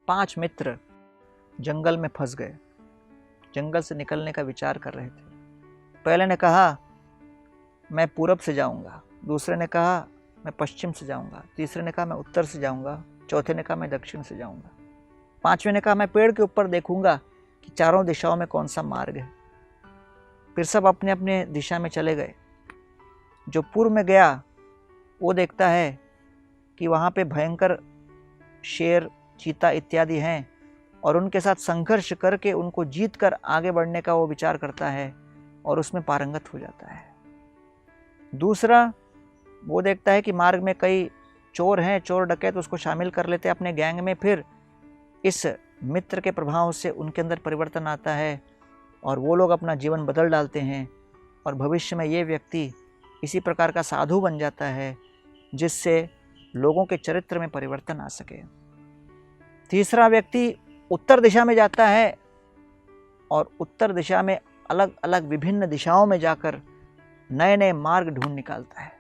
5 मित्र जंगल में फंस गए। जंगल से निकलने का विचार कर रहे थे। पहले ने कहा मैं पूरब से जाऊंगा, दूसरे ने कहा मैं पश्चिम से जाऊंगा, तीसरे ने कहा मैं उत्तर से जाऊंगा, चौथे ने कहा मैं दक्षिण से जाऊंगा, पांचवें ने कहा मैं पेड़ के ऊपर देखूंगा कि चारों दिशाओं में कौन सा मार्ग है। फिर सब अपने अपने दिशा में चले गए। जो पूर्व में गया वो देखता है कि वहाँ पे भयंकर शेर, चीता इत्यादि हैं और उनके साथ संघर्ष करके उनको जीत कर आगे बढ़ने का वो विचार करता है और उसमें पारंगत हो जाता है। दूसरा वो देखता है कि मार्ग में कई चोर हैं, चोर डकैत, उसको शामिल कर लेते हैं अपने गैंग में। फिर इस मित्र के प्रभाव से उनके अंदर परिवर्तन आता है और वो लोग अपना जीवन बदल डालते हैं और भविष्य में ये व्यक्ति इसी प्रकार का साधु बन जाता है जिससे लोगों के चरित्र में परिवर्तन आ सके। तीसरा व्यक्ति उत्तर दिशा में जाता है और उत्तर दिशा में अलग अलग विभिन्न दिशाओं में जाकर नए नए मार्ग ढूंढ निकालता है।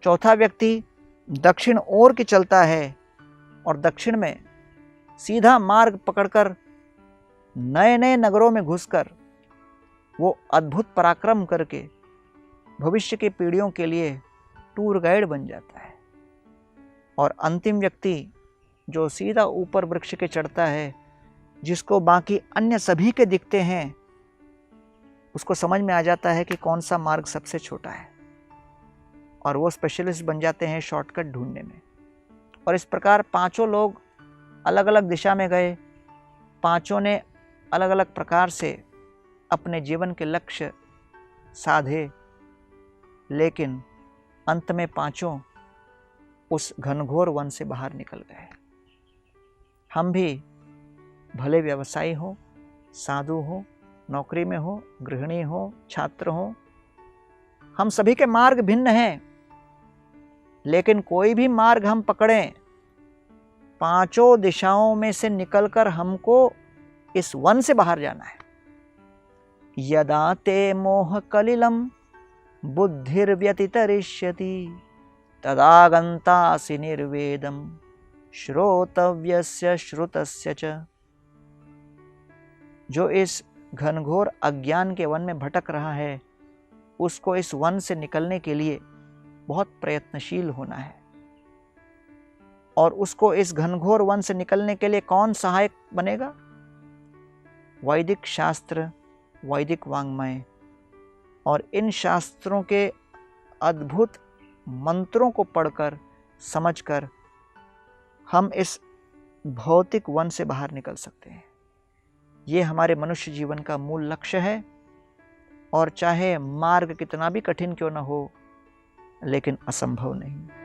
चौथा व्यक्ति दक्षिण ओर की चलता है और दक्षिण में सीधा मार्ग पकड़कर नए नए नगरों में घुसकर वो अद्भुत पराक्रम करके भविष्य की पीढ़ियों के लिए टूर गाइड बन जाता है। और अंतिम व्यक्ति जो सीधा ऊपर वृक्ष के चढ़ता है, जिसको बाकी अन्य सभी के दिखते हैं, उसको समझ में आ जाता है कि कौन सा मार्ग सबसे छोटा है और वो स्पेशलिस्ट बन जाते हैं शॉर्टकट ढूंढने में। और इस प्रकार पांचों लोग अलग अलग दिशा में गए। पांचों ने अलग अलग प्रकार से अपने जीवन के लक्ष्य साधे, लेकिन अंत में पांचों उस घनघोर वन से बाहर निकल गए। हम भी भले व्यवसायी हो, साधु हो, नौकरी में हो, गृहिणी हो, छात्र हो, हम सभी के मार्ग भिन्न हैं, लेकिन कोई भी मार्ग हम पकड़ें, पांचों दिशाओं में से निकलकर हमको इस वन से बाहर जाना है। यदा ते मोह कलिलम बुद्धिर्व्यतितरिष्यति तदा गन्तासि निर्वेदम श्रोतव्यस्य श्रुतस्य च। जो इस घनघोर अज्ञान के वन में भटक रहा है, उसको इस वन से निकलने के लिए बहुत प्रयत्नशील होना है। और उसको इस घनघोर वन से निकलने के लिए कौन सहायक बनेगा? वैदिक शास्त्र, वैदिक वांग्मय और इन शास्त्रों के अद्भुत मंत्रों को पढ़कर, समझकर हम इस भौतिक वन से बाहर निकल सकते हैं। ये हमारे मनुष्य जीवन का मूल लक्ष्य है। और चाहे मार्ग कितना भी कठिन क्यों न हो, लेकिन असंभव नहीं।